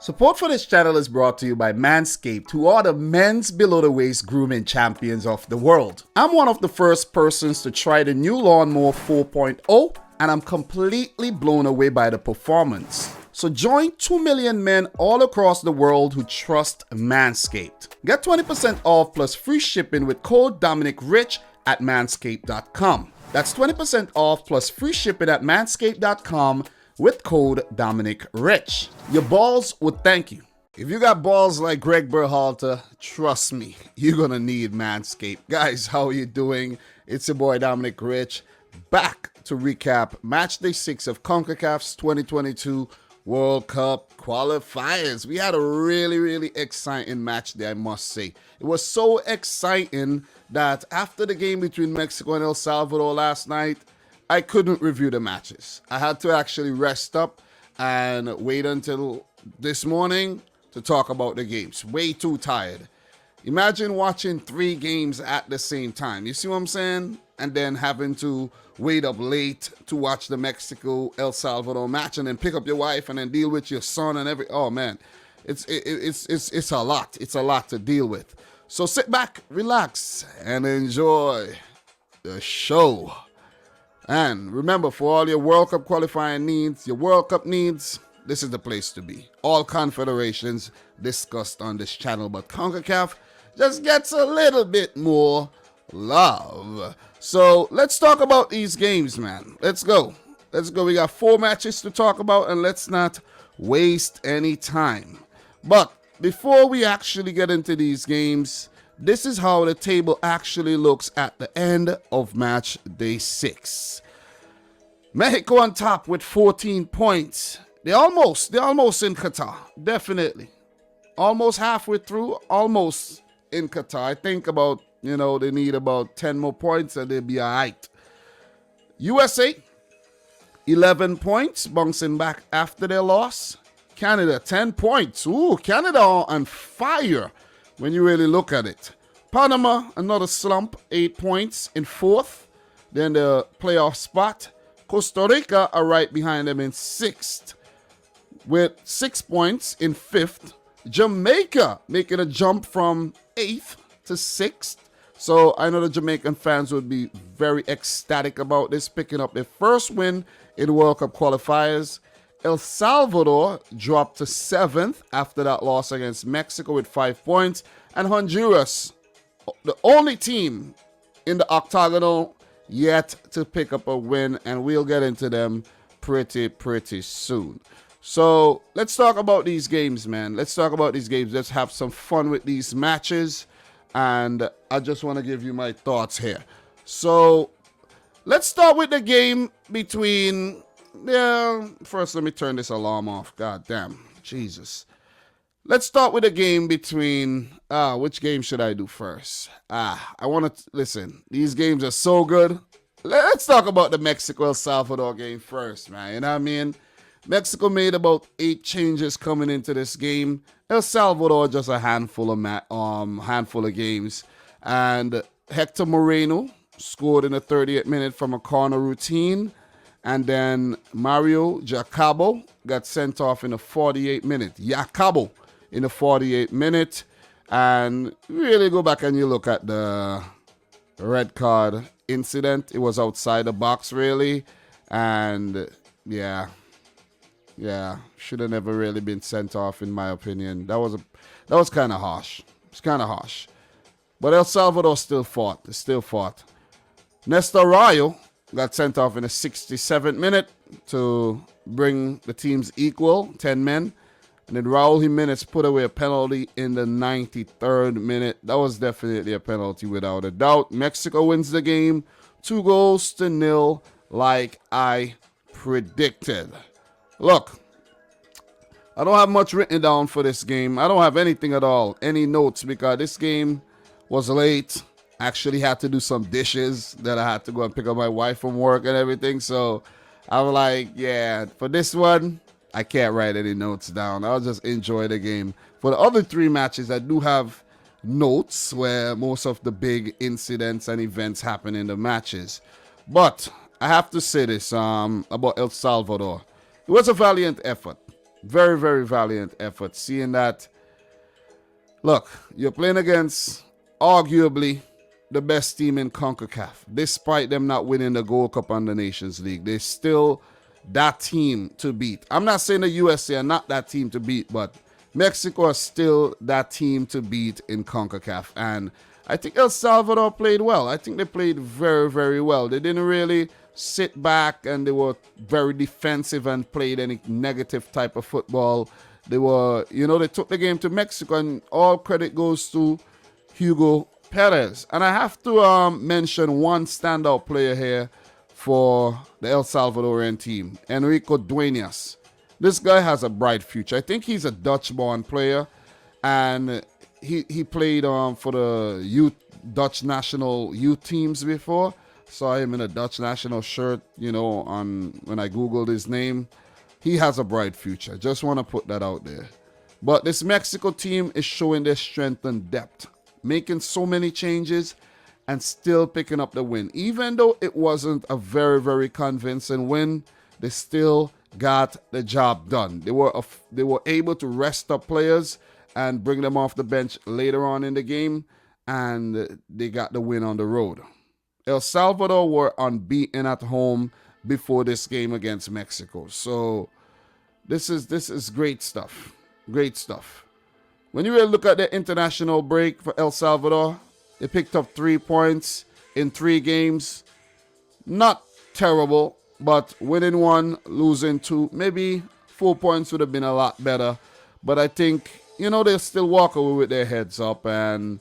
Support for this channel is brought to you by Manscaped, who are the men's below-the-waist grooming champions of the world. I'm one of the first persons to try the new Lawnmower 4.0, and I'm completely blown away by the performance. So join 2 million men all across the world who trust Manscaped. Get 20% off plus free shipping with code Dominic Rich at manscaped.com. That's 20% off plus free shipping at manscaped.com with code Dominic Rich. Your balls would thank you. If you got balls like Greg Berhalter, trust me, you're gonna need Manscaped. Guys, how are you doing? It's your boy Dominic Rich, back to recap match day 6 of CONCACAF's 2022 World Cup Qualifiers. We had a really exciting match day, I must say. It was so exciting that after the game between Mexico and El Salvador last night, I couldn't review the matches. I had to actually rest up and wait until this morning to talk about the games. Way too tired. Imagine watching 3 games at the same time. You see what I'm saying? And then having to wait up late to watch the Mexico-El Salvador match and then pick up your wife and then deal with your son and oh man, it's a lot. It's a lot to deal with. So sit back, relax, and enjoy the show. And remember, for all your World Cup qualifying needs, your World Cup needs, this is the place to be. All confederations discussed on this channel, but CONCACAF just gets a little bit more love. So let's talk about these games, man. Let's go. We got 4 matches to talk about, and let's not waste any time. But before we actually get into these games, this is how the table actually looks at the end of match day 6. Mexico on top with 14 points. They're almost in Qatar, definitely. Almost halfway through, almost in Qatar. I think about, they need about 10 more points and they'll be all right. USA, 11 points, bouncing back after their loss. Canada, 10 points. Ooh, Canada on fire when you really look at it. Panama, another slump, 8 points in 4th. Then the playoff spot. Costa Rica are right behind them in 6th with 6 points in 5th. Jamaica making a jump from 8th to 6th. So I know the Jamaican fans would be very ecstatic about this, picking up their first win in the World Cup qualifiers. El Salvador dropped to 7th after that loss against Mexico with 5 points. And Honduras, the only team in the octagonal yet to pick up a win, and we'll get into them pretty soon. So let's talk about these games, man. Let's have some fun with these matches, and I just want to give you my thoughts here. So let's start with the game between, first let me turn this alarm off. God damn, Jesus. Let's start with a game between, which game should I do first? I want to, listen, these games are so good. Let's talk about the Mexico-El Salvador game first, man. You know what I mean? Mexico made about 8 changes coming into this game. El Salvador just a handful of games. And Hector Moreno scored in the 38th minute from a corner routine. And then Mario Jacobo got sent off in the 48th minute. Jacobo in the 48th minute. And really go back and you look at the red card incident. It was outside the box, really. And yeah, should have never really been sent off, in my opinion. That was kind of harsh. It's kind of harsh. But El Salvador still fought. Nestor Rayo got sent off in the 67th minute to bring the teams equal, 10 men. And then Raul Jimenez put away a penalty in the 93rd minute. That was definitely a penalty without a doubt. Mexico wins the game 2-0 like I predicted. Look, I don't have much written down for this game. I don't have anything at all, any notes, because this game was late. I actually had to do some dishes that I had to go and pick up my wife from work and everything. So I was like, yeah, for this one, I can't write any notes down. I'll just enjoy the game. For the other 3 matches, I do have notes where most of the big incidents and events happen in the matches. But I have to say this about El Salvador. It was a valiant effort. Very, very valiant effort. Seeing that, look, you're playing against arguably the best team in CONCACAF. Despite them not winning the Gold Cup and the Nations League, they're still that team to beat. I'm not saying the USA are not that team to beat, but Mexico is still that team to beat in CONCACAF. And I think El Salvador played well. I think they played very, very well. They didn't really sit back and they were very defensive and played any negative type of football. They were, they took the game to Mexico, and all credit goes to Hugo Perez. And I have to mention one standout player here for the El Salvadorian team, Enrico Duenas. This guy has a bright future. I think he's a Dutch-born player, and he played for the Dutch national youth teams before. Saw him in a Dutch national shirt, when I Googled his name. He has a bright future. Just want to put that out there. But this Mexico team is showing their strength and depth, making so many changes and still picking up the win. Even though it wasn't a very, very convincing win, they still got the job done. They were able to rest up players and bring them off the bench later on in the game, and they got the win on the road. El Salvador were unbeaten at home before this game against Mexico. So this is great stuff. Great stuff. When you really look at the international break for El Salvador, they picked up 3 points in 3 games. Not terrible, but winning 1, losing 2, maybe 4 points would have been a lot better. But I think, they'll still walk away with their heads up, and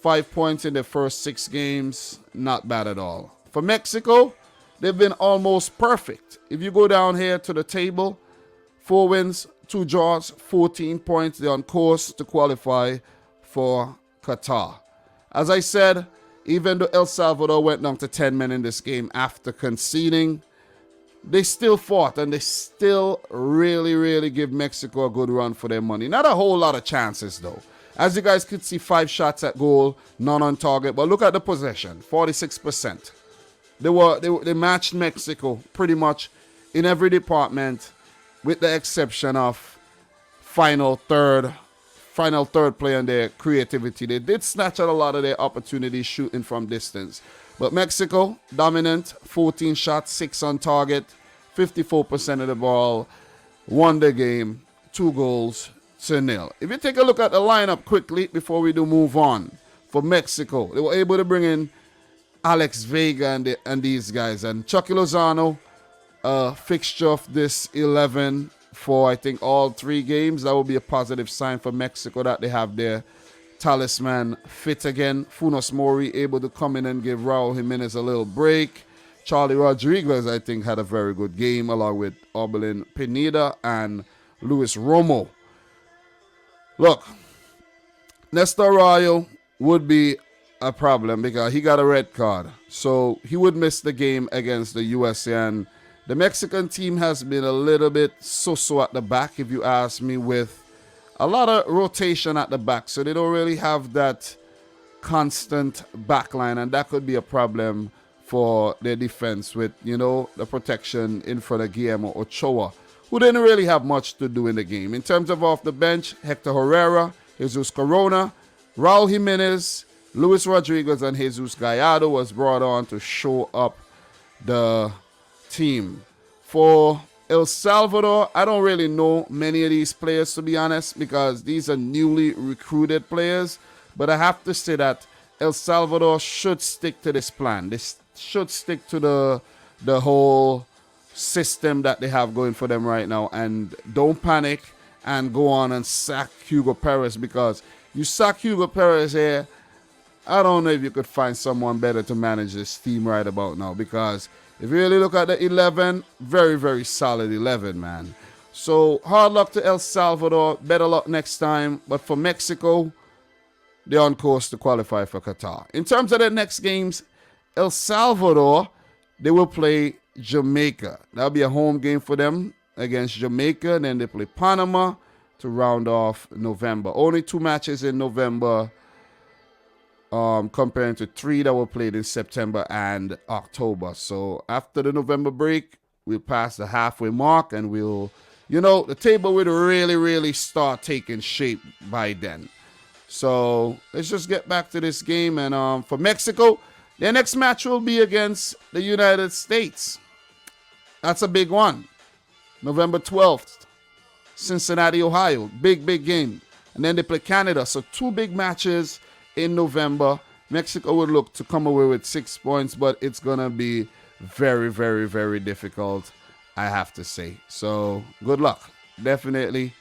5 points in the first 6 games, not bad at all. For Mexico, they've been almost perfect. If you go down here to the table, 4 wins, 2 draws, 14 points. They're on course to qualify for Qatar. As I said, even though El Salvador went down to 10 men in this game after conceding, they still fought, and they still really, really give Mexico a good run for their money. Not a whole lot of chances, though. As you guys could see, 5 shots at goal, none on target. But look at the possession, 46%. They matched Mexico pretty much in every department, with the exception of final third play and their creativity. They did snatch at a lot of their opportunities shooting from distance. But Mexico, dominant, 14 shots, 6 on target, 54% of the ball, won the game, 2 goals to 0. If you take a look at the lineup quickly before we do move on, for Mexico, they were able to bring in Alex Vega and these guys. And Chucky Lozano, fixture of this 11 for, I think, all 3 games. That will be a positive sign for Mexico that they have their talisman fit again. Funes Mori able to come in and give Raul Jimenez a little break. Charlie Rodriguez, I think, had a very good game, along with Orbelin Pineda and Luis Romo. Look, Nestor Arroyo would be a problem because he got a red card. So he would miss the game against the USA. And the Mexican team has been a little bit so-so at the back, if you ask me, with a lot of rotation at the back. So they don't really have that constant backline, and that could be a problem for their defense with, the protection in front of Guillermo Ochoa, who didn't really have much to do in the game. In terms of off the bench, Hector Herrera, Jesus Corona, Raul Jimenez, Luis Rodriguez, and Jesus Gallardo was brought on to show up the team. For El Salvador, I don't really know many of these players, to be honest, because these are newly recruited players. But I have to say that El Salvador should stick to this plan. They should stick to the whole system that they have going for them right now, and don't panic and go on and sack Hugo Perez, because you sack Hugo Perez here, I don't know if you could find someone better to manage this team right about now, because if you really look at the 11, very, very solid 11, man. So hard luck to El Salvador, better luck next time. But for Mexico, they're on course to qualify for Qatar. In terms of the next games, El Salvador, they will play Jamaica. That'll be a home game for them against Jamaica. And then they play Panama to round off November. Only 2 matches in November, comparing to 3 that were played in September and October. So after the November break, we'll pass the halfway mark, and we'll, the table would really, really start taking shape by then. So let's just get back to this game. And for Mexico, their next match will be against the United States. That's a big one. November 12th, Cincinnati, Ohio. Big, big game. And then they play Canada. So 2 big matches in November. Mexico would look to come away with 6 points, but it's going to be very, very, very difficult, I have to say. So good luck. Definitely,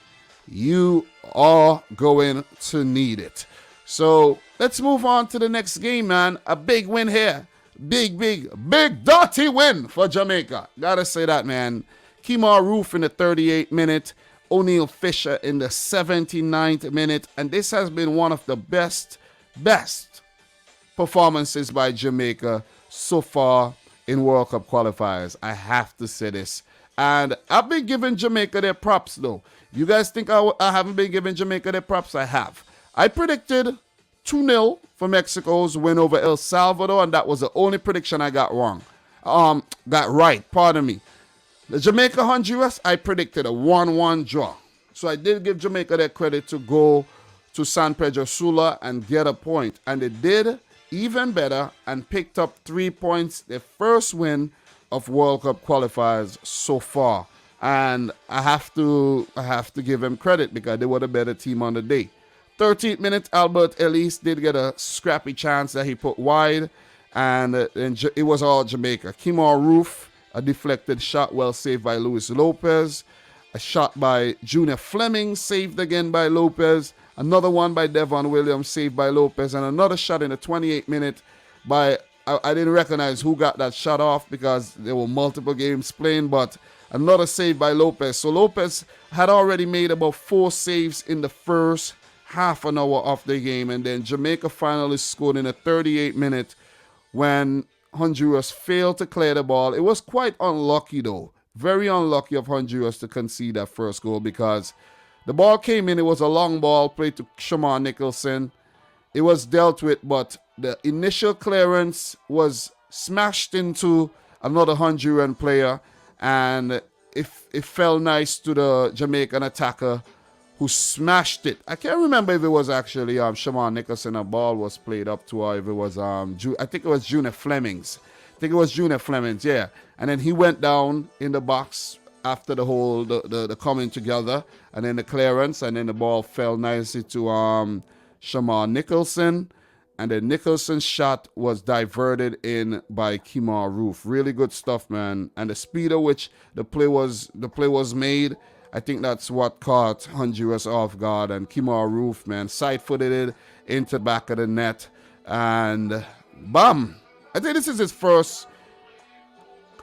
you are going to need it. So let's move on to the next game, man. A big win here. Big, dirty win for Jamaica. Gotta say that, man. Kemar Roof in the 38th minute. O'Neal Fisher in the 79th minute. And this has been one of the best performances by Jamaica so far in World Cup qualifiers. I have to say this. And I've been giving Jamaica their props, though. You guys think I haven't been giving Jamaica their props? I have. I predicted 2-0 for Mexico's win over El Salvador, and that was the only prediction I got wrong. Got right, pardon me. The Jamaica Honduras, I predicted a 1-1 draw. So I did give Jamaica their credit to go to San Pedro Sula and get a point. And they did even better and picked up 3 points, their first win of World Cup qualifiers so far. And I have to give them credit because they were the better team on the day. 13th minute, Albert Ellis did get a scrappy chance that he put wide, and it was all Jamaica. Kemar Roof, a deflected shot, well saved by Luis Lopez. A shot by Junior Fleming, saved again by Lopez. Another one by Devon Williams, saved by Lopez. And another shot in the 28th minute by, I didn't recognize who got that shot off because there were multiple games playing, but another save by Lopez. So Lopez had already made about 4 saves in the first half an hour of the game. And then Jamaica finally scored in the 38th minute when Honduras failed to clear the ball. It was quite unlucky, though. Very unlucky of Honduras to concede that first goal because the ball came in. It was a long ball played to Shamar Nicholson. It was dealt with, but the initial clearance was smashed into another Honduran player, and it fell nice to the Jamaican attacker who smashed it. I can't remember if it was actually Shamar Nicholson a ball was played up to, or if it was I think it was Junior Fleming's. Yeah. And then he went down in the box after the whole the coming together, and then the clearance, and then the ball fell nicely to Shamar Nicholson, and then Nicholson's shot was diverted in by Kemar Roof. Really good stuff, man. And the speed at which the play was made, I think that's what caught Honduras off guard. And Kemar Roof, man, side-footed it into the back of the net, and bam! I think this is his first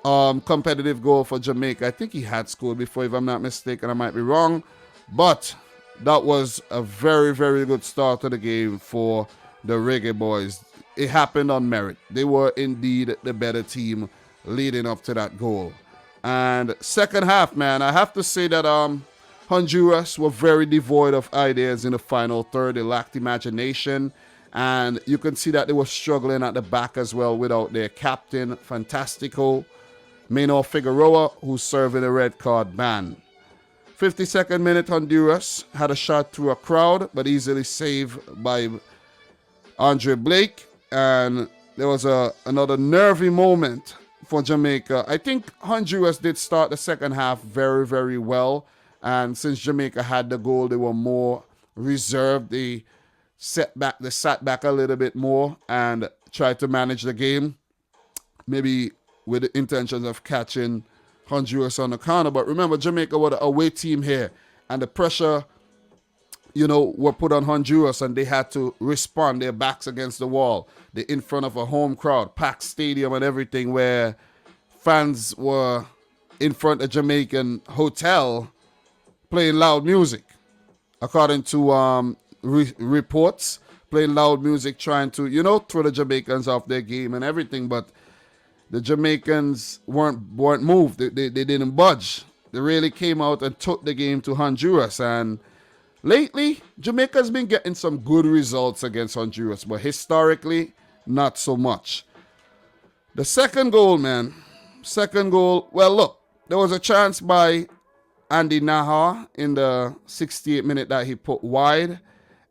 competitive goal for Jamaica. I think he had scored before, if I'm not mistaken. I might be wrong, but that was a very, very good start to the game for the Reggae Boys. It happened on merit. They were indeed the better team leading up to that goal. And second half, man, I have to say that Honduras were very devoid of ideas in the final third. They lacked imagination. And you can see that they were struggling at the back as well without their captain, Fantastico Maynor Figueroa, who's serving a red card ban. 52nd minute, Honduras had a shot through a crowd, but easily saved by Andre Blake. And there was another nervy moment for Jamaica. I think Honduras did start the second half very, very well. And since Jamaica had the goal, they were more reserved. They sat back a little bit more and tried to manage the game, maybe with the intentions of catching Honduras on the counter. But remember, Jamaica were the away team here, and the pressure, were put on Honduras, and they had to respond. Their backs against the wall. They're in front of a home crowd, packed stadium and everything, where fans were in front of Jamaican hotel playing loud music, according to reports, playing loud music, trying to, throw the Jamaicans off their game and everything. But the Jamaicans weren't moved. They didn't budge. They really came out and took the game to Honduras. And lately, Jamaica's been getting some good results against Honduras, but historically, not so much. The second goal, man. Well, look, there was a chance by Andy Naha in the 68th minute that he put wide.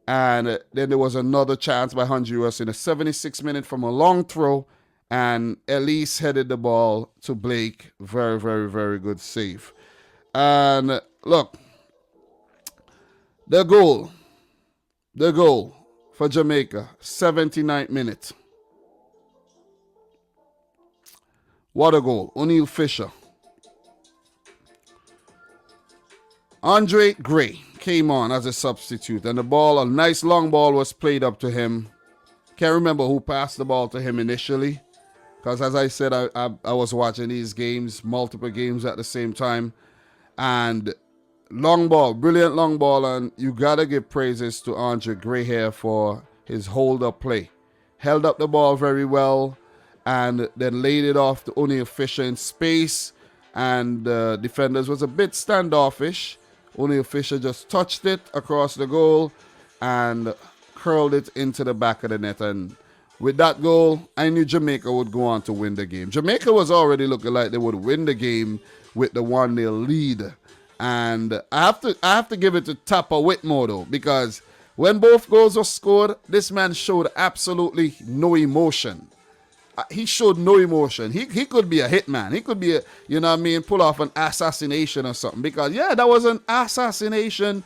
And then there was another chance by Honduras in the 76th minute from a long throw. And Elise headed the ball to Blake. Very, very, very good save. And look, the goal for Jamaica, 79th minute. What a goal. O'Neal Fisher. Andre Gray came on as a substitute, and the ball, a nice long ball was played up to him. Can't remember who passed the ball to him initially, because as I said, I was watching these games, multiple games at the same time, and long ball, brilliant long ball, and you got to give praises to Andre Gray here for his hold-up play. Held up the ball very well, and then laid it off to O'Neal Fisher in space, and the defenders was a bit standoffish. O'Neal Fisher just touched it across the goal and curled it into the back of the net. And with that goal, I knew Jamaica would go on to win the game. Jamaica was already looking like they would win the game with the 1-0 lead. And I have to give it to Tapa Whitmore, though, because when both goals were scored, this man showed absolutely no emotion. He showed no emotion. He could be a hitman. He could be, pull off an assassination or something. Because, that was an assassination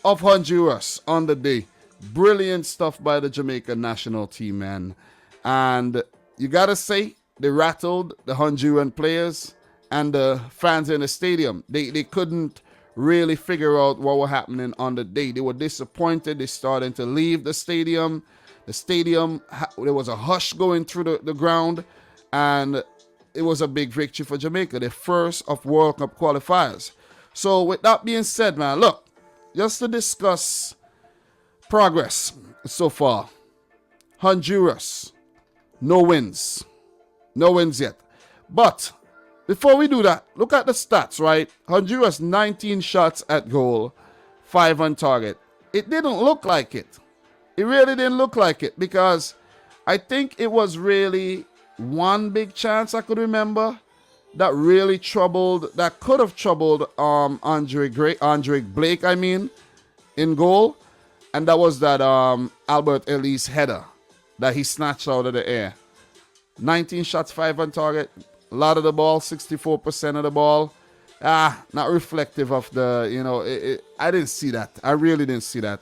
of Honduras on the day. Brilliant stuff by the Jamaican national team, man. And you got to say, they rattled the Honduran players and the fans in the stadium. They couldn't really figure out what was happening on the day. They were disappointed. They started to leave the stadium. The stadium, there was a hush going through the ground, and it was a big victory for Jamaica, the first of World Cup qualifiers. So with that being said, man, look, just to discuss progress so far. Honduras, no wins. No wins yet. But before we do that, look at the stats, right? Honduras, 19 shots at goal, 5 on target. It didn't look like it. It really didn't look like it, because I think it was really one big chance I could remember that could have troubled Andre Blake, in goal. And that was that Albert Ellis header that he snatched out of the air. 19 shots, 5 on target. A lot of the ball, 64% of the ball. Not reflective of the, I didn't see that. I really didn't see that.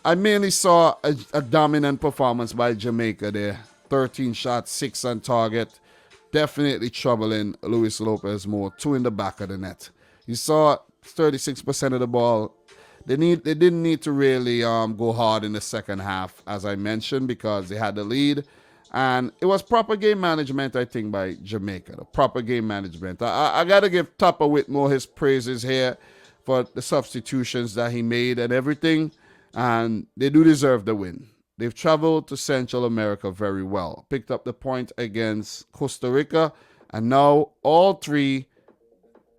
I mainly saw a dominant performance by Jamaica there. 13 shots, 6 on target. Definitely troubling Luis Lopez more. 2 in the back of the net. You saw 36% of the ball. They didn't need to really go hard in the second half, as I mentioned, because they had the lead. And it was proper game management, I think, by Jamaica. The proper game management. I got to give Tapa Whitmore his praises here for the substitutions that he made and everything. And they do deserve the win. They've traveled to Central America very well. Picked up the point against Costa Rica. And now all 3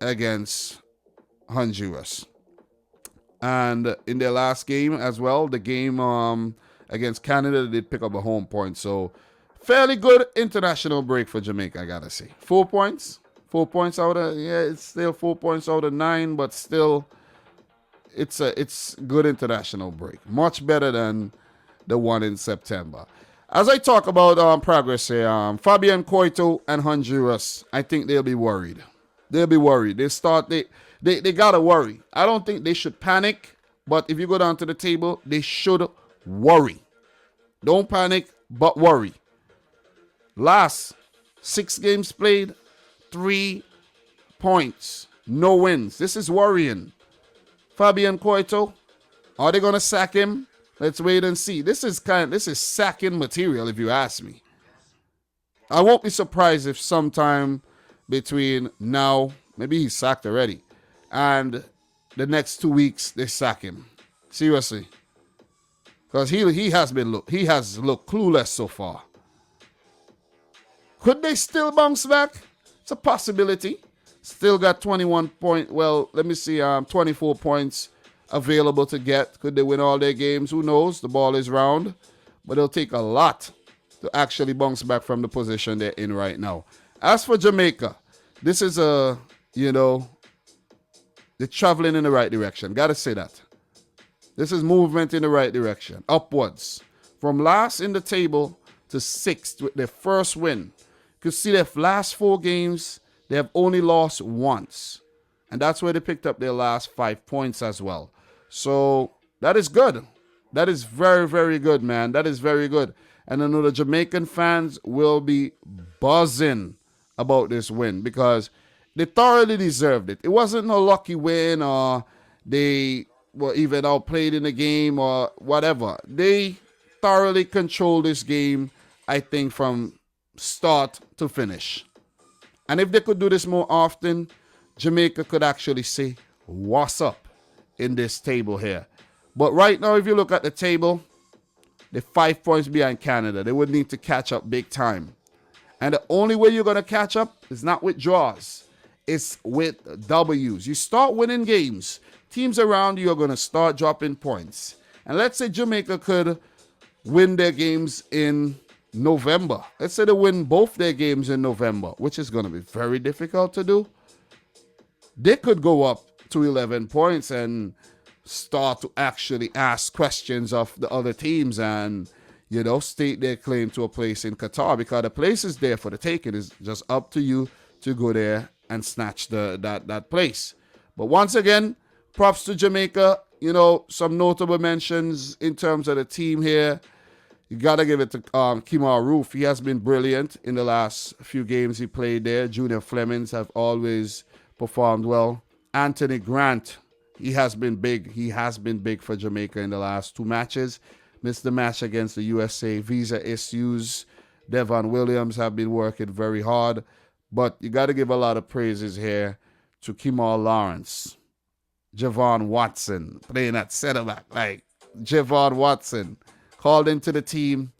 against Honduras. And in their last game as well, the game against Canada, they did pick up a home point. So fairly good international break for Jamaica, I got to say. 4 points. 4 points out of, it's still 4 points out of 9, but still, it's good international break. Much better than the one in September. As I talk about progress here, Fabian Coito and Honduras, I think they'll be worried. They'll be worried. They got to worry. I don't think they should panic, but if you go down to the table, they should worry. Don't panic, but worry. Last 6 games played, 3 points, no wins. This is worrying. Fabian Coito, are they going to sack him? Let's wait and see. This is sacking material, if you ask me. I won't be surprised if sometime between now, maybe he's sacked already, and the next 2 weeks they sack him. Seriously, because he has looked clueless so far. Could they still bounce back? It's a possibility. Still got 24 points available to get. Could they win all their games? Who knows? The ball is round. But it'll take a lot to actually bounce back from the position they're in right now. As for Jamaica, this is They're traveling in the right direction. Gotta say that. This is movement in the right direction. Upwards. From last in the table to 6th with their first win. You can see their last 4 games, they have only lost once. And that's where they picked up their last 5 points as well. So that is good. That is very, very good, man. That is very good. And I know the Jamaican fans will be buzzing about this win because they thoroughly deserved it. It wasn't a lucky win or they were even outplayed in the game or whatever. They thoroughly controlled this game, I think, from start to finish. And if they could do this more often, Jamaica could actually say, what's up in this table here. But right now, if you look at the table, they're 5 points behind Canada. They would need to catch up big time. And the only way you're going to catch up is not with draws. It's with W's. You start winning games. Teams around you are going to start dropping points. And let's say Jamaica could win their games in November. Let's say they win both their games in November, which is going to be very difficult to do. They could go up to 11 points and start to actually ask questions of the other teams and, you know, state their claim to a place in Qatar, because the place is there for the taking. It's just up to you to go there and snatch that place. But once again, props to Jamaica. You know, some notable mentions in terms of the team here. You got to give it to Kemar Roof. He has been brilliant in the last few games he played there. Junior Flemings have always performed well. Anthony Grant, he has been big. He has been big for Jamaica in the last 2 matches. Missed the match against the USA. Visa issues. Devon Williams have been working very hard. But you got to give a lot of praises here to Kemar Lawrence. Javon Watson playing at center back. Like Javon Watson called into the team,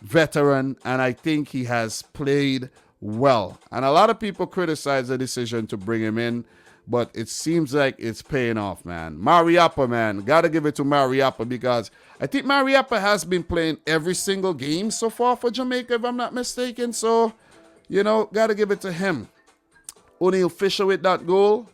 veteran, and I think he has played well. And a lot of people criticize the decision to bring him in, but it seems like it's paying off, man. Mariappa, man. Got to give it to Mariappa because I think Mariappa has been playing every single game so far for Jamaica, if I'm not mistaken. So, you know, got to give it to him. O'Neal Fisher with that goal.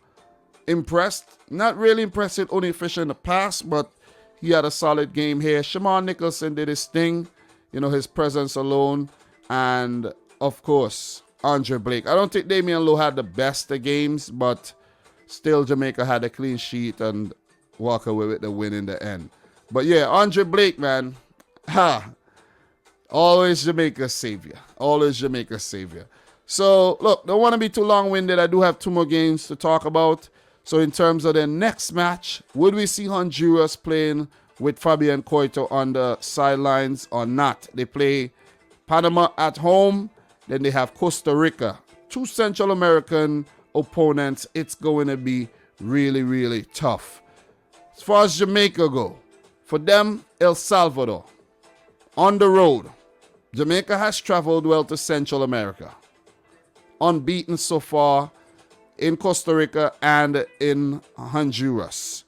Impressed. Not really impressed with O'Neal Fisher in the past, but he had a solid game here. Shamar Nicholson did his thing. You know, his presence alone. And, of course, Andre Blake. I don't think Damian Lowe had the best of games, but still Jamaica had a clean sheet and walk away with the win in the end. But, yeah, Andre Blake, man. Always Jamaica's savior. Always Jamaica's savior. So, look, don't want to be too long-winded. I do have 2 more games to talk about. So in terms of the next match, would we see Honduras playing with Fabian Coito on the sidelines or not? They play Panama at home. Then they have Costa Rica. 2 Central American opponents. It's going to be really, really tough. As far as Jamaica go, for them, El Salvador. On the road. Jamaica has traveled well to Central America. Unbeaten so far in Costa Rica and in Honduras.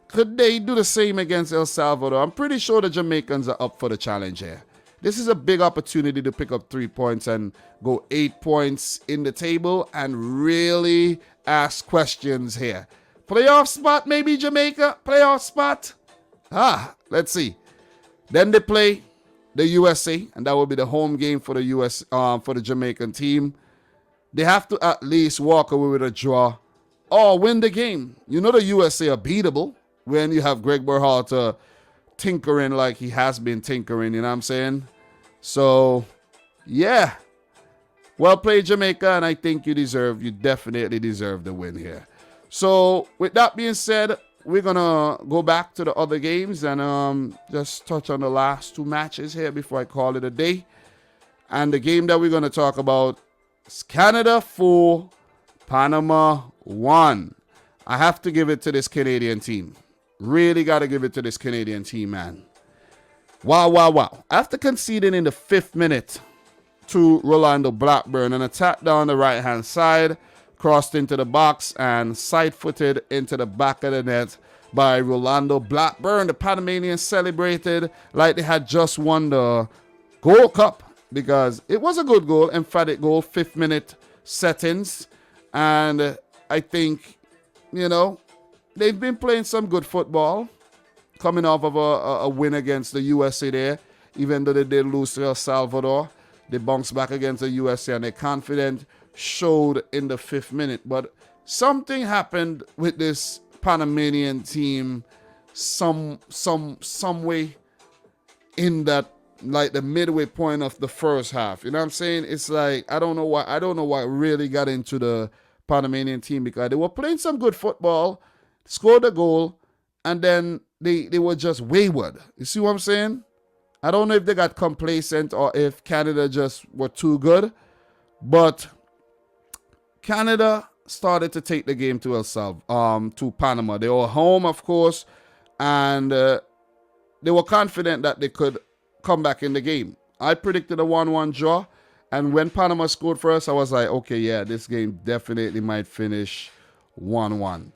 Could they do the same against El Salvador? I'm pretty sure the Jamaicans are up for the challenge here. This is a big opportunity to pick up 3 points and go 8 points in the table and really ask questions here. Playoff spot, maybe Jamaica? Playoff spot? Let's see. Then they play the USA, and that will be the home game for the for the Jamaican team. They have to at least walk away with a draw or win the game. You know the USA are beatable when you have Greg Berhalter tinkering like he has been tinkering, you know what I'm saying? So, yeah. Well played, Jamaica, and I think you definitely deserve the win here. So, with that being said, we're going to go back to the other games and just touch on the last 2 matches here before I call it a day. And the game that we're going to talk about, Canada 4, Panama 1. I have to give it to this Canadian team. Really got to give it to this Canadian team, man. Wow. After conceding in the 5th minute to Rolando Blackburn, an attack down the right-hand side, crossed into the box and side-footed into the back of the net by Rolando Blackburn. The Panamanians celebrated like they had just won the Gold Cup, because it was a good goal, emphatic goal, 5th minute settings. And I think, you know, they've been playing some good football, coming off of a win against the USA there. Even though they did lose to El Salvador, they bounced back against the USA and their confidence showed in the 5th minute. But something happened with this Panamanian team some way in that, like the midway point of the first half. You know what I'm saying? It's like I don't know what really got into the Panamanian team, because they were playing some good football, scored a goal, and then they were just wayward. You see what I'm saying? I don't know if they got complacent or if Canada just were too good, but Canada started to take the game to Panama. They were home, of course, and they were confident that they could come back in the game. I predicted a 1-1 draw, and when Panama scored for us, I was like, okay, yeah, this game definitely might finish 1-1.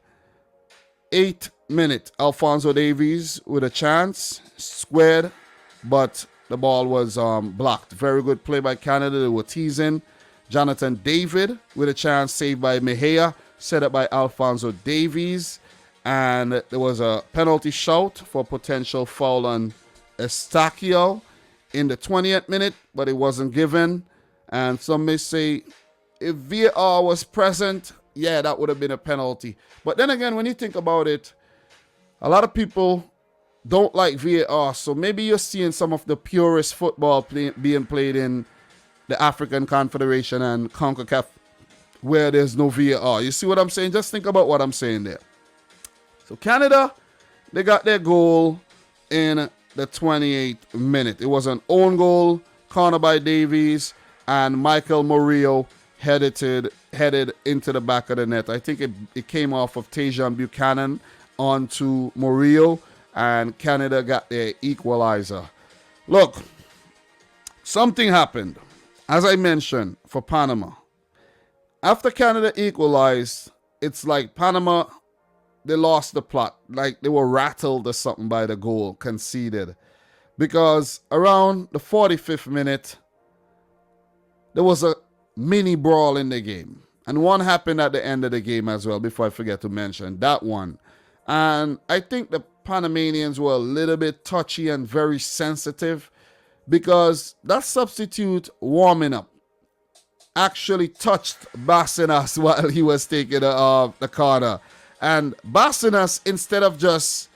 8th minute, Alphonso Davies with a chance, squared, but the ball was blocked. Very good play by Canada. They were teasing. Jonathan David with a chance, saved by Mejia, set up by Alphonso Davies. And there was a penalty shout for potential foul on Estacio in the 20th minute, but it wasn't given. And some may say if VAR was present, yeah, that would have been a penalty. But then again, when you think about it, a lot of people don't like VAR, so maybe you're seeing some of the purest football being played in the African Confederation and CONCACAF where there's no VAR. You see what I'm saying? Just think about what I'm saying there. So Canada, they got their goal in the 28th minute. It was an own goal, corner by Davies, and Michael Murillo headed into the back of the net. I think it came off of Tajon Buchanan onto Murillo, and Canada got their equalizer. Look, something happened, as I mentioned, for Panama. After Canada equalized, it's like Panama, they lost the plot. Like they were rattled or something by the goal conceded. Because around the 45th minute, there was a mini brawl in the game. And one happened at the end of the game as well, before I forget to mention that one. And I think the Panamanians were a little bit touchy and very sensitive, because that substitute warming up actually touched Basinas while he was taking the corner. And Basinas, instead of just,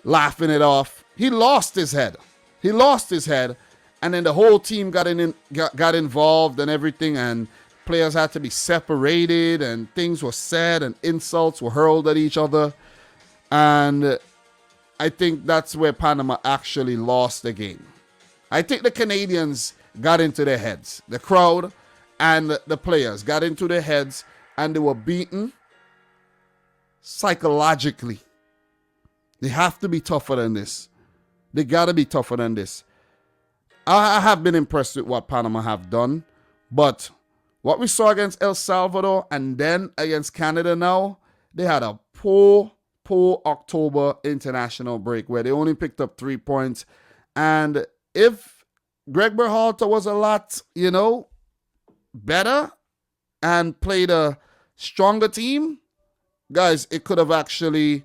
laughing it off, he lost his head. And then the whole team got involved and everything, and players had to be separated, and things were said, and insults were hurled at each other. And I think that's where Panama actually lost the game. I think the Canadians got into their heads. The crowd and the players got into their heads, and they were beaten psychologically. They have to be tougher than this. They got to be tougher than this. I have been impressed with what Panama have done, but what we saw against El Salvador and then against Canada now, they had a poor October international break where they only picked up 3 points. And if Greg Berhalter was a lot, better and played a stronger team, guys, it could have actually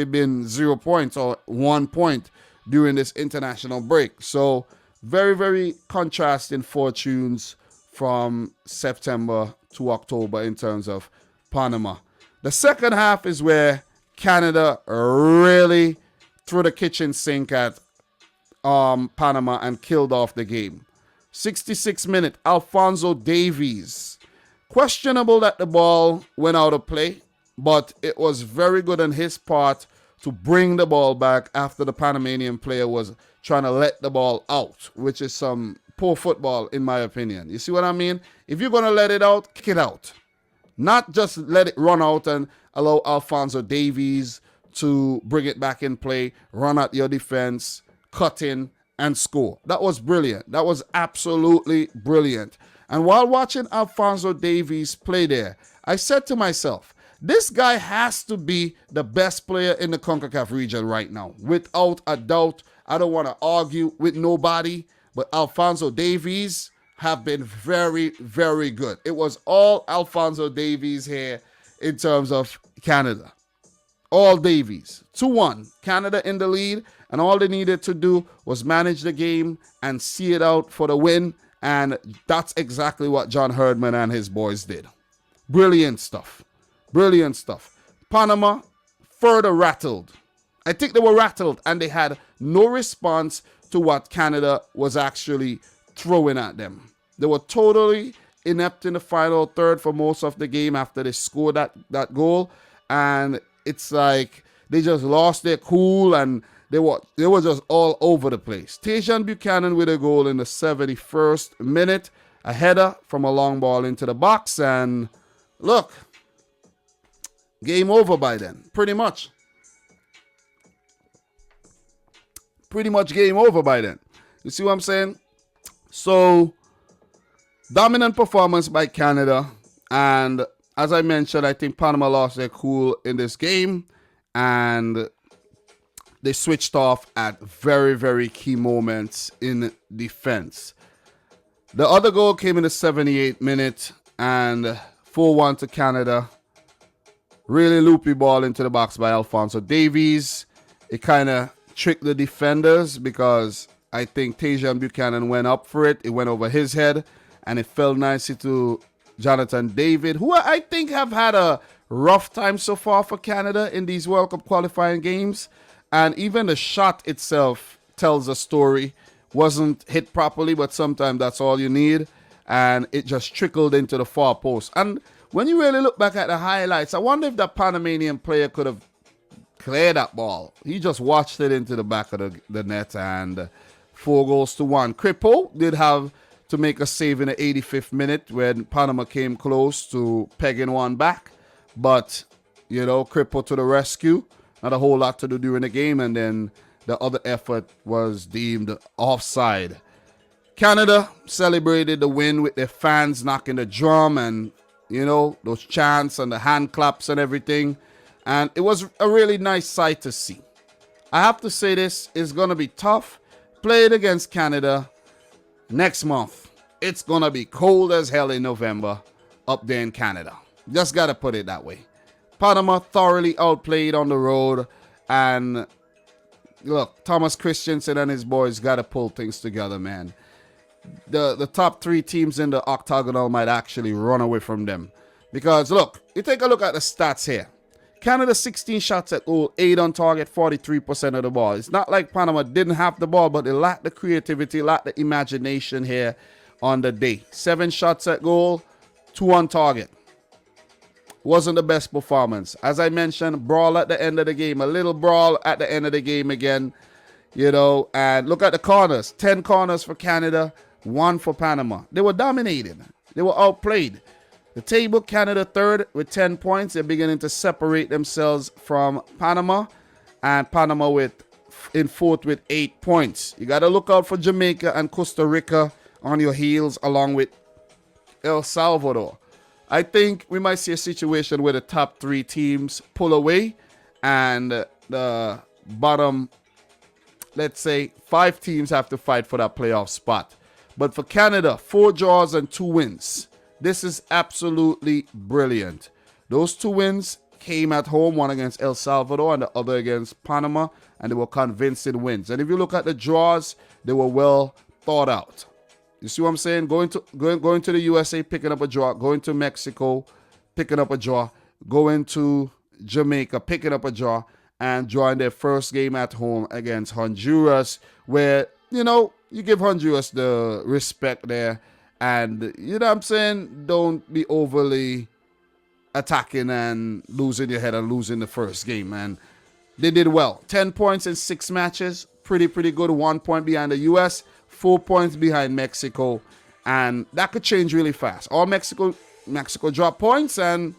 been 0 points or 1 point during this international break. So very, very contrasting fortunes from September to October in terms of Panama. The second half is where Canada really threw the kitchen sink at Panama and killed off the game. 66th minute, Alphonso Davies. Questionable that the ball went out of play, but it was very good on his part to bring the ball back after the Panamanian player was trying to let the ball out, which is some poor football in my opinion. You see what I mean? If you're going to let it out, kick it out. Not just let it run out and allow Alphonso Davies to bring it back in play, run at your defense, cut in, and score. That was brilliant. That was absolutely brilliant. And while watching Alphonso Davies play there, I said to myself, this guy has to be the best player in the CONCACAF region right now. Without a doubt, I don't want to argue with nobody, but Alphonso Davies have been very, very good. It was all Alphonso Davies here in terms of Canada. All Davies. 2-1. Canada in the lead, and all they needed to do was manage the game and see it out for the win, and that's exactly what John Herdman and his boys did. Brilliant stuff. Brilliant stuff. Panama further rattled. I think they were rattled, and they had no response to what Canada was actually throwing at them. They were totally inept in the final third for most of the game after they scored that goal, and it's like they just lost their cool, and they were just all over the place. Tajon Buchanan with a goal in the 71st minute, a header from a long ball into the box, and look, game over by then, pretty much. Pretty much game over by then. You see what I'm saying? So, dominant performance by Canada, and as I mentioned, I think Panama lost their cool in this game, and they switched off at very, very key moments in defense. The other goal came in the 78th minute, and 4-1 to Canada. Really loopy ball into the box by Alphonso Davies. It kind of tricked the defenders because I think Tajon Buchanan went up for it. It went over his head, and it fell nicely to Jonathan David, who I think have had a rough time so far for Canada in these World Cup qualifying games. And even the shot itself tells a story. Wasn't hit properly, but sometimes that's all you need. And it just trickled into the far post. And when you really look back at the highlights, I wonder if that Panamanian player could have cleared that ball. He just watched it into the back of the net, and 4-1. Kripo did have to make a save in the 85th minute when Panama came close to pegging one back. But, you know, Kripo to the rescue. Not a whole lot to do during the game, and then the other effort was deemed offside. Canada celebrated the win with their fans knocking the drum and, you know, those chants and the hand claps and everything. And it was a really nice sight to see. I have to say this is going to be tough. Playing against Canada next month. It's going to be cold as hell in November up there in Canada. Just got to put it that way. Panama thoroughly outplayed on the road, and look, Thomas Christensen and his boys got to pull things together, man. The top three teams in the octagonal might actually run away from them, because look, you take a look at the stats here. Canada 16 shots at goal, 8 on target, 43% of the ball. It's not like Panama didn't have the ball, but they lacked the creativity, lacked the imagination here on the day. 7 shots at goal, 2 on target. Wasn't the best performance. As I mentioned, brawl at the end of the game. A little brawl at the end of the game again. You know, and look at the corners. 10 corners for Canada, 1 for Panama. They were dominated. They were outplayed. The table, Canada third with 10 points. They're beginning to separate themselves from Panama. And Panama in fourth with 8 points. You got to look out for Jamaica and Costa Rica on your heels, along with El Salvador. I think we might see a situation where the top 3 teams pull away and the bottom, let's say, 5 teams have to fight for that playoff spot. But for Canada, 4 draws and 2 wins. This is absolutely brilliant. Those 2 wins came at home, one against El Salvador and the other against Panama, and they were convincing wins. And if you look at the draws, they were well thought out. You see what I'm saying? Going to the USA, picking up a draw. Going to Mexico, picking up a draw. Going to Jamaica, picking up a draw. And drawing their first game at home against Honduras, where, you know, you give Honduras the respect there. And, you know what I'm saying? Don't be overly attacking and losing your head and losing the first game. And they did well. 10 points in 6 matches. Pretty good. 1 point behind the US. 4 points behind Mexico, and that could change really fast. All Mexico drop points, and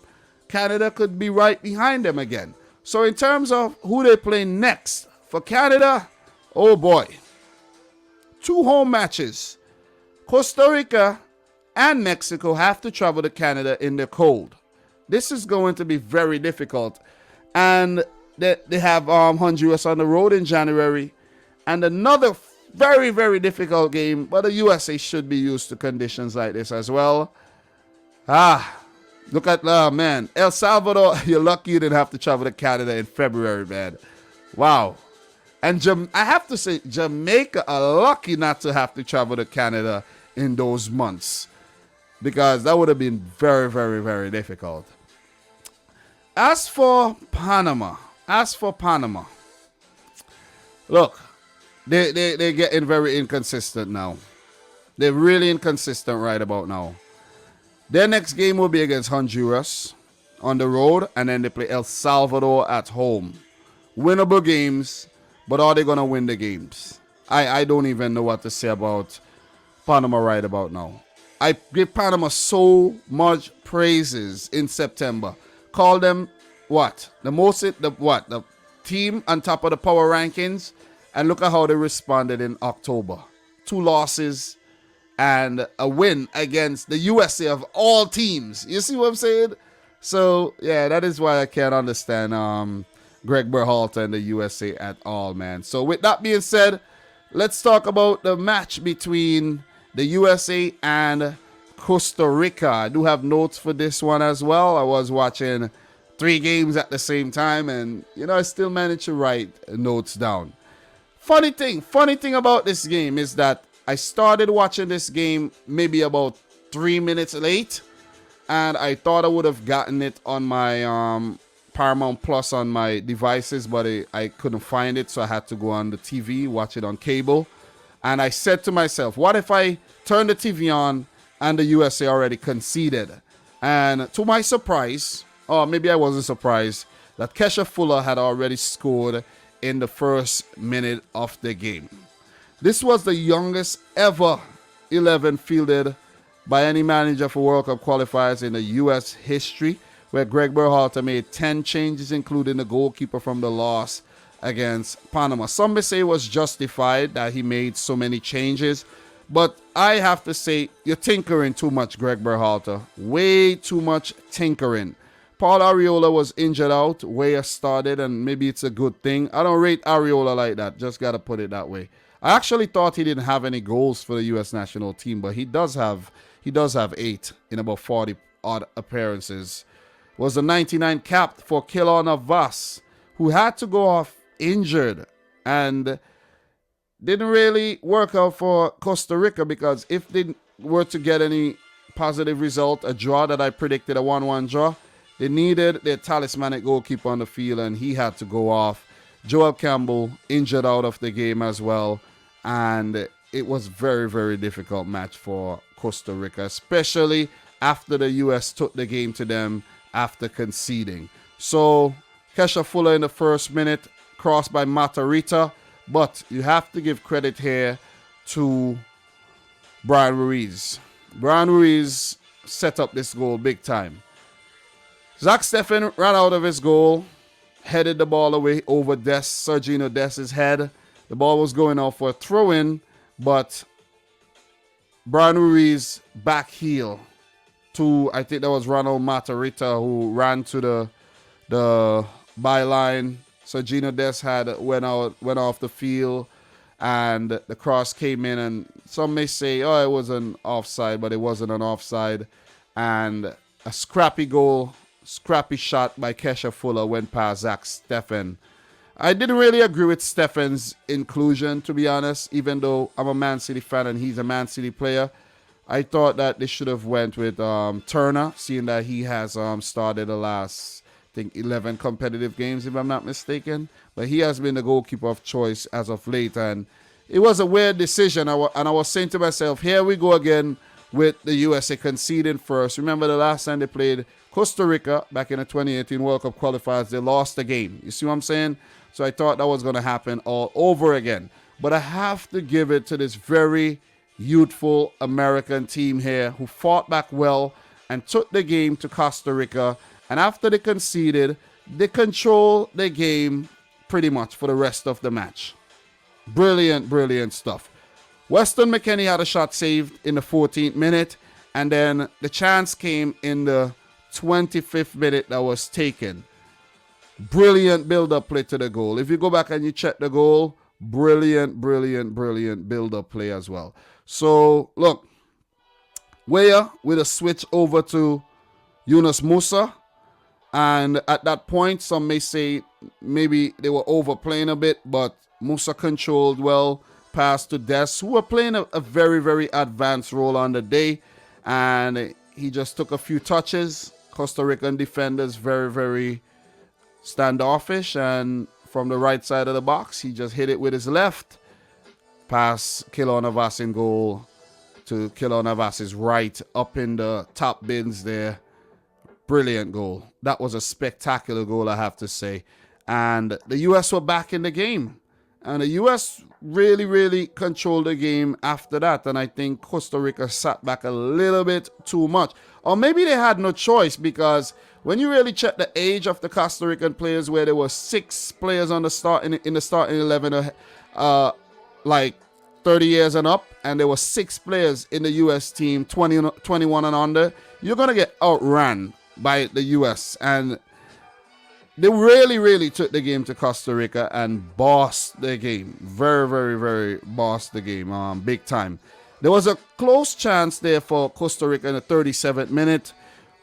Canada could be right behind them again. So in terms of who they play next, for Canada, oh boy, 2 home matches. Costa Rica and Mexico have to travel to Canada in the cold. This is going to be very difficult, and they have Honduras on the road in January, and another very, very difficult game, but the USA should be used to conditions like this as well. Look at, man, El Salvador, you're lucky you didn't have to travel to Canada in February, man. Wow. And I have to say, Jamaica are lucky not to have to travel to Canada in those months, because that would have been very, very, very difficult. As for Panama, look, they're getting very inconsistent now. They're really inconsistent right about now. Their next game will be against Honduras on the road, and then they play El Salvador at home. Winnable games, but are they going to win the games? I don't even know what to say about Panama right about now. I give Panama so much praises in September. Call them what? The team on top of the power rankings, and look at how they responded in October. 2 losses and a win against the USA of all teams. You see what I'm saying? So, yeah, that is why I can't understand Greg Berhalter and the USA at all, man. So, with that being said, let's talk about the match between the USA and Costa Rica. I do have notes for this one as well. I was watching 3 games at the same time, and, I still managed to write notes down. Funny thing about this game is that I started watching this game maybe about 3 minutes late, and I thought I would have gotten it on my Paramount Plus on my devices, but I couldn't find it, so I had to go on the TV, watch it on cable. And I said to myself, what if I turn the TV on and the USA already conceded? And to my surprise, or maybe I wasn't surprised, that Kesha Fuller had already scored in the first minute of the game. This was the youngest ever 11 fielded by any manager for World Cup qualifiers in the U.S. history, where Greg Berhalter made 10 changes, including the goalkeeper from the loss against Panama. Some may say it was justified that he made so many changes, but I have to say, you're tinkering too much, Greg Berhalter. Way too much tinkering. Paul Arriola was injured out, Weah started, and maybe it's a good thing. I don't rate Arriola like that, just got to put it that way. I actually thought he didn't have any goals for the U.S. national team, but he does have 8 in about 40 odd appearances. Was the 99 cap for Keylor Navas, who had to go off injured and didn't really work out for Costa Rica, because if they were to get any positive result, a draw that I predicted, a 1-1 draw, they needed their talismanic goalkeeper on the field, and he had to go off. Joel Campbell injured out of the game as well. And it was very, very difficult match for Costa Rica, especially after the U.S. took the game to them after conceding. So, Kesha Fuller in the first minute, crossed by Matarrita. But you have to give credit here to Brian Ruiz. Brian Ruiz set up this goal big time. Zach Steffen ran out of his goal, headed the ball away over Sergino Dest's head. The ball was going off for a throw-in, but Brian Ruiz back heel to, I think that was Ronald Matarrita, who ran to the byline. Sergino Dest had went off the field, and the cross came in, and some may say, oh, it was an offside, but it wasn't an offside. And a scrappy shot by Kesha Fuller went past Zach Steffen. I didn't really agree with Steffen's inclusion, to be honest, even though I'm a Man City fan and he's a Man City player. I thought that they should have went with Turner, seeing that he has started the last, I think, 11 competitive games, if I'm not mistaken. But he has been the goalkeeper of choice as of late, and it was a weird decision. I was saying to myself, here we go again with the USA conceding first. Remember the last time they played Costa Rica back in the 2018 World Cup qualifiers, they lost the game. You see what I'm saying? So I thought that was going to happen all over again. But I have to give it to this very youthful American team here who fought back well and took the game to Costa Rica. And after they conceded, they controlled the game pretty much for the rest of the match. Brilliant, brilliant stuff. Weston McKennie had a shot saved in the 14th minute. And then the chance came in the 25th minute that was taken. Brilliant build-up play to the goal. If you go back and you check the goal, brilliant, brilliant, brilliant build-up play as well. So, look, Weah with a switch over to Yunus Musa. And at that point, some may say maybe they were overplaying a bit, but Musa controlled well, pass to Des, who were playing a very, very advanced role on the day. And he just took a few touches. Costa Rican defenders very, very standoffish. And from the right side of the box, he just hit it with his left. Pass Keylor Navas in goal to Keylor Navas's right, up in the top bins there. Brilliant goal. That was a spectacular goal, I have to say. And the U.S. were back in the game. And the U.S. really, really controlled the game after that. And I think Costa Rica sat back a little bit too much. Or maybe they had no choice, because when you really check the age of the Costa Rican players, where there were 6 players on the start in the starting 11, like 30 years and up, and there were 6 players in the U.S. team, 21 and under, you're going to get outran by the U.S. And they really, really took the game to Costa Rica and bossed the game. Very, very, very bossed the game, big time. There was a close chance there for Costa Rica in the 37th minute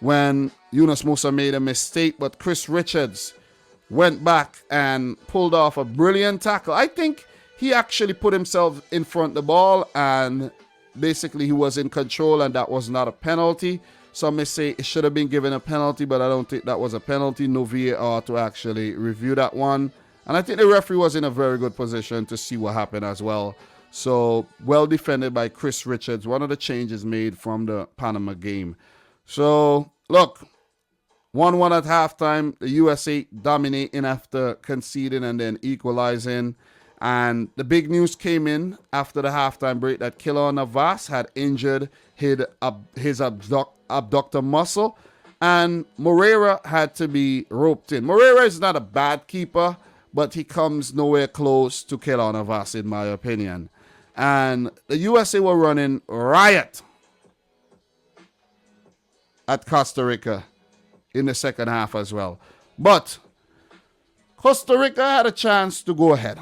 when Yunus Musa made a mistake, but Chris Richards went back and pulled off a brilliant tackle. I think he actually put himself in front of the ball, and basically he was in control, and that was not a penalty. Some may say it should have been given a penalty, but I don't think that was a penalty. No VAR to actually review that one. And I think the referee was in a very good position to see what happened as well. So, well defended by Chris Richards, one of the changes made from the Panama game. So, look, 1-1 at halftime. The USA dominating after conceding and then equalizing. And the big news came in after the halftime break that Keylor Navas had injured his abductor muscle, and Moreira had to be roped in. Moreira is not a bad keeper, but he comes nowhere close to Keylor Navas, in my opinion. And the USA were running riot at Costa Rica in the second half as well. But Costa Rica had a chance to go ahead.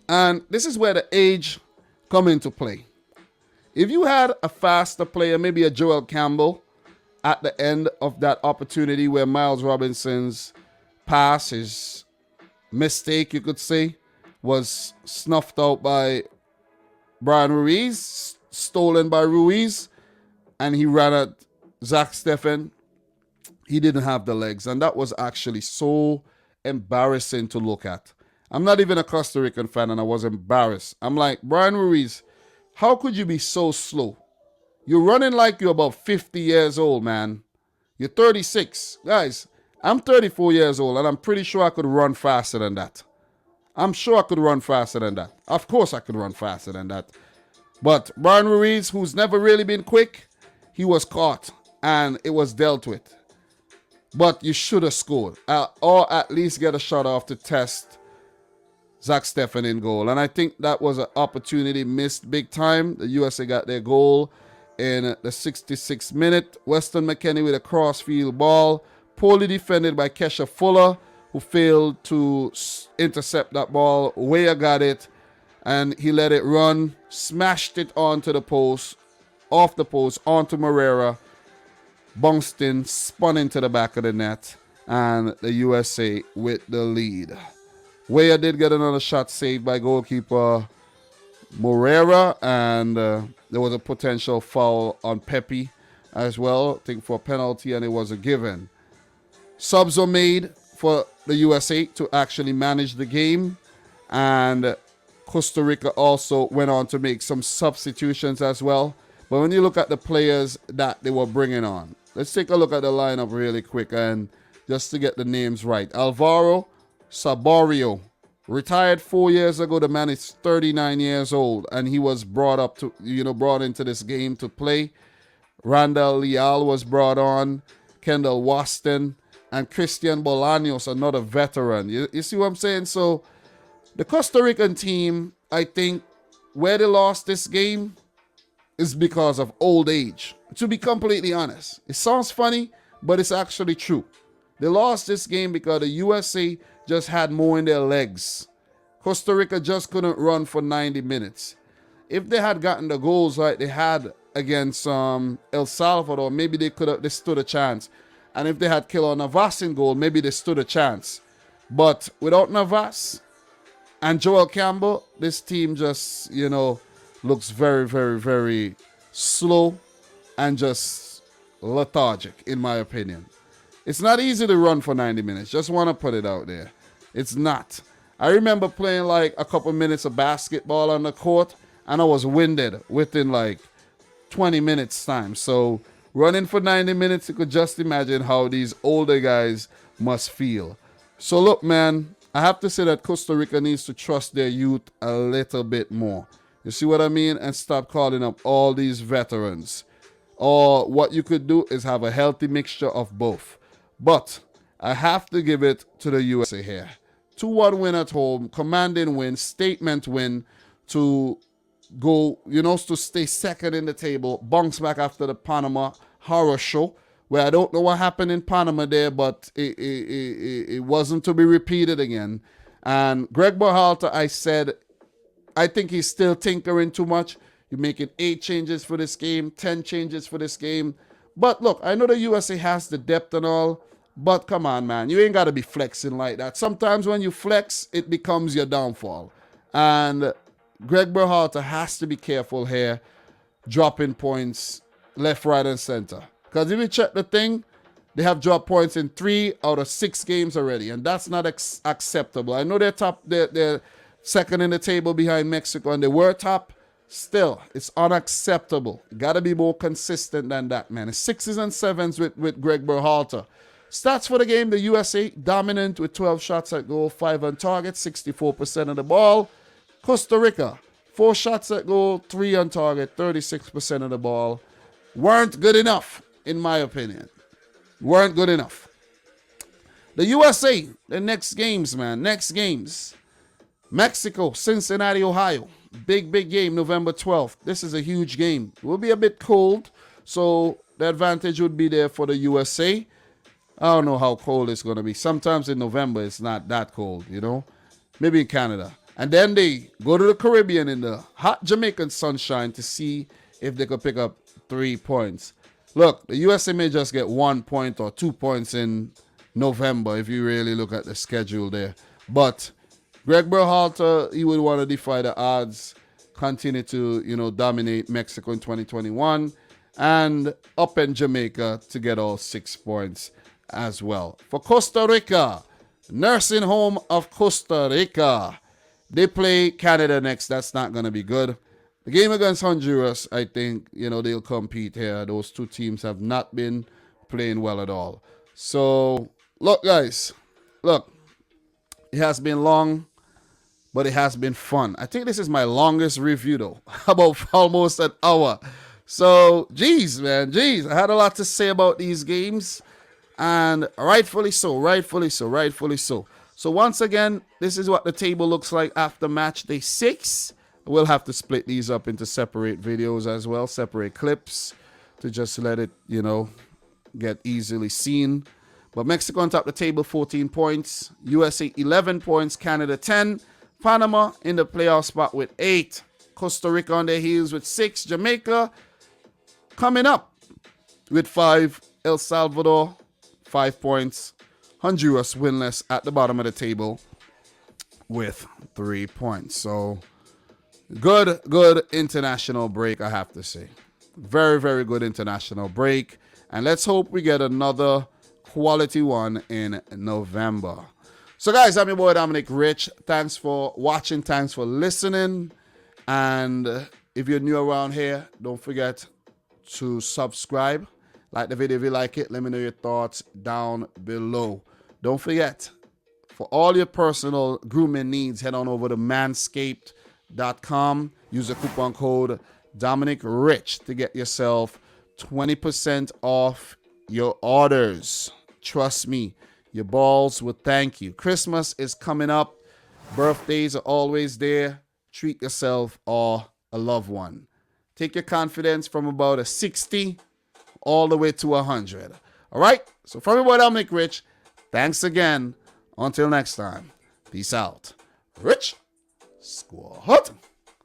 And this is where the age come into play. If you had a faster player, maybe a Joel Campbell, at the end of that opportunity where Miles Robinson's pass, his mistake, you could say, was snuffed out by Brian Ruiz, stolen by Ruiz, and he ran at Zach Steffen, he didn't have the legs. And that was actually so embarrassing to look at. I'm not even a Costa Rican fan, and I was embarrassed. I'm like, Brian Ruiz, how could you be so slow? You're running like you're about 50 years old, man. You're 36. Guys, I'm 34 years old, and I'm pretty sure I could run faster than that. I'm sure I could run faster than that. Of course I could run faster than that. But Brian Ruiz, who's never really been quick, he was caught, and it was dealt with. But you should have scored, or at least get a shot off to test Zach Steffen in goal. And I think that was an opportunity missed big time. The USA got their goal in the 66th minute. Weston McKennie with a crossfield ball, poorly defended by Kesha Fuller, who failed to intercept that ball. Weah got it, and he let it run, smashed it onto the post, off the post, onto Moreira, bounced in, spun into the back of the net, and the USA with the lead. Weah did get another shot saved by goalkeeper Moreira, and there was a potential foul on Pepe as well, I think for a penalty, and it was a given. Subs were made for the USA to actually manage the game, and Costa Rica also went on to make some substitutions as well. But when you look at the players that they were bringing on, let's take a look at the lineup really quick, and just to get the names right. Alvaro Saborio, retired 4 years ago. The man is 39 years old, and he was brought into this game to play. Randall Leal was brought on, Kendall Waston, and Christian Bolaños, another veteran. You see what I'm saying? So the Costa Rican team, I think, where they lost this game is because of old age. To be completely honest, it sounds funny, but it's actually true. They lost this game because the USA just had more in their legs. Costa Rica just couldn't run for 90 minutes. If they had gotten the goals right, they had against El Salvador, maybe they stood a chance. And if they had Keylor Navas in goal, maybe they stood a chance. But without Navas and Joel Campbell, this team just, looks very, very, very slow and just lethargic, in my opinion. It's not easy to run for 90 minutes. Just want to put it out there. It's not. I remember playing like a couple minutes of basketball on the court, and I was winded within like 20 minutes time. So running for 90 minutes, you could just imagine how these older guys must feel. So look, man, I have to say that Costa Rica needs to trust their youth a little bit more. You see what I mean? And stop calling up all these veterans. Or what you could do is have a healthy mixture of both. But I have to give it to the USA here. 2-1 win at home, commanding win, statement win to go, to stay second in the table, bounce back after the Panama horror show, where I don't know what happened in Panama there, but it wasn't to be repeated again. And Greg Berhalter, I think he's still tinkering too much. You're making 8 changes for this game, 10 changes for this game. But look, I know the USA has the depth and all, but come on, man. You ain't got to be flexing like that. Sometimes when you flex, it becomes your downfall. And Greg Berhalter has to be careful here, dropping points left, right, and center. Because if you check the thing, they have dropped points in 3 out of 6 games already, and that's not acceptable. I know they're second in the table behind Mexico, and they were top. Still, it's unacceptable. Got to be more consistent than that, man. It's 6s and 7s with Greg Berhalter. Stats for the game: the USA dominant with 12 shots at goal, 5 on target, 64% of the ball. Costa Rica, 4 shots at goal, 3 on target, 36% of the ball. Weren't good enough, in my opinion. Weren't good enough. The USA, the next games, man. Next games. Mexico, Cincinnati, Ohio. Big game, November 12th. This is a huge game. It will be a bit cold, so the advantage would be there for the USA. I don't know how cold it's going to be. Sometimes in November, it's not that cold, Maybe in Canada. And then they go to the Caribbean in the hot Jamaican sunshine to see if they could pick up 3 points. Look, the USA may just get 1 point or 2 points in November if you really look at the schedule there. But Greg Berhalter, he would want to defy the odds, continue to, dominate Mexico in 2021, and upend Jamaica to get all 6 points as well. For Costa Rica, nursing home of Costa Rica, they play Canada next. That's not going to be good. The game against Honduras, I think, they'll compete here. Those 2 teams have not been playing well at all. So, look, guys. Look, it has been long, but it has been fun. I think this is my longest review, though. About almost an hour. So, geez, man. Geez, I had a lot to say about these games. And rightfully so. So, once again, this is what the table looks like after match day 6. We'll have to split these up into separate videos as well, separate clips to just let it, get easily seen. But Mexico on top of the table, 14 points. USA, 11 points. Canada, 10. Panama in the playoff spot with 8. Costa Rica on their heels with 6. Jamaica coming up with 5. El Salvador, 5 points. Honduras winless at the bottom of the table with 3 points. So, good international break, I have to say. Very, very good international break. And let's hope we get another quality one in November. So, guys, I'm your boy Dominic Rich. Thanks for watching. Thanks for listening. And if you're new around here, don't forget to subscribe. Like the video if you like it. Let me know your thoughts down below. Don't forget, for all your personal grooming needs, head on over to manscaped.com. Use the coupon code Dominic Rich to get yourself 20% off your orders. Trust me, your balls will thank you. Christmas is coming up. Birthdays are always there. Treat yourself or a loved one. Take your confidence from about a 60 all the way to 100. All right? So from your boy Dominic Rich, thanks again. Until next time, peace out. Rich Squad.